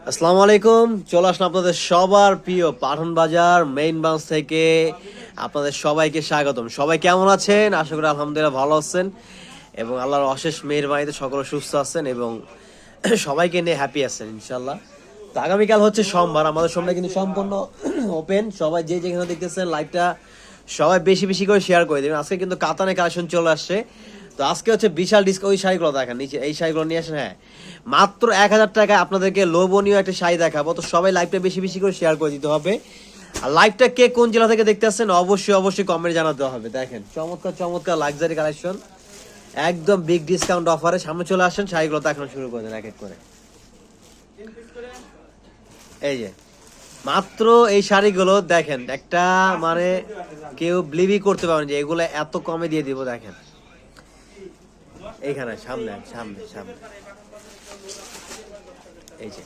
আসসালামু আলাইকুম। চলে আসলাম আপনাদের সবার প্রিয় পাঠান বাজার মেইন ব্রাঞ্চ থেকে। আপনাদের সবাইকে স্বাগতম। সবাই কেমন আছেন? আশা করি আলহামদুলিল্লাহ ভালো আছেন এবং আল্লাহর অশেষ মেহেরবানিতে সকলে সুস্থ আছেন এবং সবাইকে নিয়ে হ্যাপি আছেন ইনশাল্লাহ। তো আগামীকাল হচ্ছে সোমবার, আমাদের সোমবার কিন্তু সম্পূর্ণ ওপেন। সবাই যে যেখানে দেখতেছেন লাইভটা সবাই বেশি বেশি করে শেয়ার করে দেবেন। আজকে কিন্তু কাতানে কালেকশন চলে আসছে। তো আজকে হচ্ছে বিশাল ডিসকাউন্ট। ওই শাড়িগুলো দেখেন নিচে, এই শাড়িগুলো নিয়ে আসেন। হ্যাঁ, মাত্র 1000 টাকায় আপনাদেরকে লোভনীয় একটা শাড়ি দেখাবো। তো সবাই লাইভটা বেশি বেশি করে শেয়ার করে দিতে হবে। আর লাইভটা কে কোন জেলা থেকে দেখতে আসছেন অবশ্যই অবশ্যই কমেন্টে জানাতে হবে। দেখেন চমৎকার চমৎকার লাক্সারি কালেকশন, একদম বিগ ডিসকাউন্ট অফারে সামনে চলে আসেন। শাড়িগুলো দেখানো শুরু করে দেন এক এক করে। এই যে মাত্র এই শাড়িগুলো দেখেন, একটা মানে কেউ বিলিভই করতে পারেন যে এগুলো এত কমে দিয়ে দিব। দেখেন এইখানে সামনে সামনে সামনে এই যে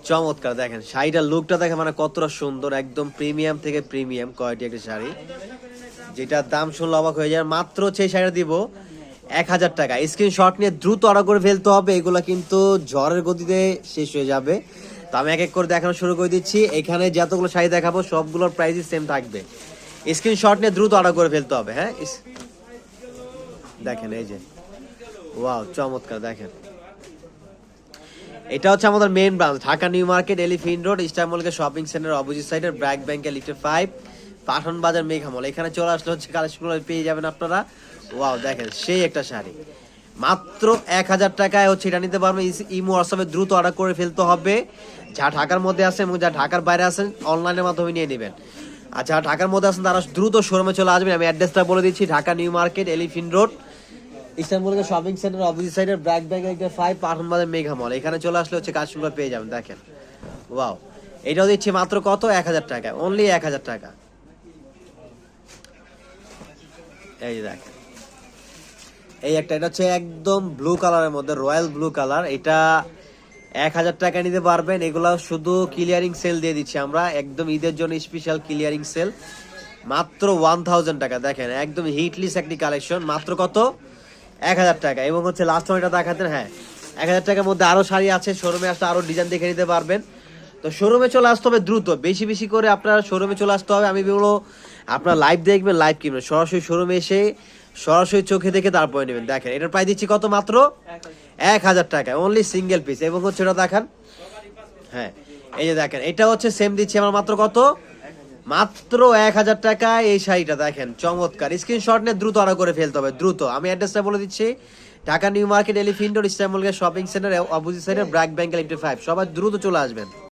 চমৎকার দেখেন শাড়িটার লুকটা দেখেন, মানে কতটা সুন্দর, একদম প্রিমিয়াম থেকে প্রিমিয়াম কোয়ালিটি একটা শাড়ি, যেটার দাম শুনলে অবাক হয়ে যায়। মাত্র সেই শাড়িটা দিব 1000 টাকা। স্ক্রিনশট নিয়ে দ্রুত অর্ডার করে ফেলতে হবে, এগুলো কিন্তু ঝড়ের গতিতে শেষ হয়ে যাবে। তো আমি এক এক করে দেখানো শুরু করে দিচ্ছি। এখানে যতগুলো শাড়ি দেখাবো সবগুলোর প্রাইসই সেম থাকবে। স্ক্রিনশট নিয়ে দ্রুত অর্ডার করে ফেলতে হবে। হ্যাঁ দেখেন এই যে ওয়াও চমৎকার দেখেন। এটা হচ্ছে আমাদের main branch, Dhaka New Market, Elephant Road, ইস্টার মলকে শপিং সেন্টার অপোজিট সাইডে, ব্র্যাক ব্যাংকের লিফটে 5, পাঠান বাজার মেঘা মল। এখানে চলে আসলে হচ্ছে কালেকশনগুলো পেয়ে যাবেন আপনারা। ওয়াও দেখেন সেই একটা শাড়ি মাত্র 1000 টাকায় হচ্ছে এটা নিতে পারবেন। ইমো হোয়াটসঅ্যাপে দ্রুত অর্ডার করে ফেলতে হবে। যা ঢাকার মধ্যে আছেন এবং যা ঢাকার বাইরে আছেন অনলাইনের মাধ্যমে নিয়ে নেবেন। আর যারা ঢাকার মধ্যে আছেন তারা দ্রুত শোরুমে চলে আসবেন। আমি অ্যাড্রেসটা বলে দিচ্ছি, Dhaka New Market, Elephant Road, ইস্টানবুলের শপিং সেন্টার অপোজিট সাইডের ব্র্যাক ব্যাংক 5, পাঠান বাজার মেঘা মল। এখানে চলে আসলে হচ্ছে কাজগুলো পেয়ে যাবেন। দেখেন ওয়াও, এটাও দিচ্ছি মাত্র কত? 1000 টাকা, অনলি 1000 টাকা। এই যে দেখেন এই একটা, এটা হচ্ছে একদম ব্লু কালারের মধ্যে, রয়্যাল ব্লু কালার। এটা 1000 টাকা নিতে পারবেন। এগুলো শুধু ক্লিয়ারিং সেল দিয়ে দিচ্ছি আমরা, একদম ঈদের জন্য স্পেশাল ক্লিয়ারিং সেল, মাত্র 1000 টাকা। দেখেন একদম হিটলিস একটি কালেকশন, মাত্র কত? 1000 টাকা। এবং হচ্ছে লাস্ট সময়টা দেখাতেন। হ্যাঁ, 1000 টাকার মধ্যে আরো শাড়ি আছে, শোরুমে আসতে আরো ডিজাইন দেখে নিতে পারবেন। তো শোরুমে চলে আসতে হবে দ্রুত, বেশি বেশি করে আপনার শোরুমে চলে আসতে হবে। আমি বলবো আপনার লাইভ দেখবেন, লাইভ কিনবেন, সরাসরি শোরুমে এসে সরাসরি চোখে দেখে তারপরে নেবেন। দেখেন এটার প্রাইস দিচ্ছি কত? মাত্র 1000 টাকা, অনলি সিঙ্গেল পিস। এবং হচ্ছে এটা দেখান। হ্যাঁ এই যে দেখেন, এটা হচ্ছে সেম দিচ্ছি আমরা মাত্র কত? মাত্র 1000 টাকা এই শাড়িটা। দেখেন চমৎকার, স্ক্রিনশট নিয়ে দ্রুত অর্ডার করে ফেলতে হবে দ্রুত। আমি অ্যাড্রেসটা বলে দিচ্ছি, Dhaka New Market, Elephant Road, Istanbul shopping centre opposite সাইডে, ব্র্যাক ব্যাংক লিফটে 5। সবাই দ্রুত চলে আসবেন।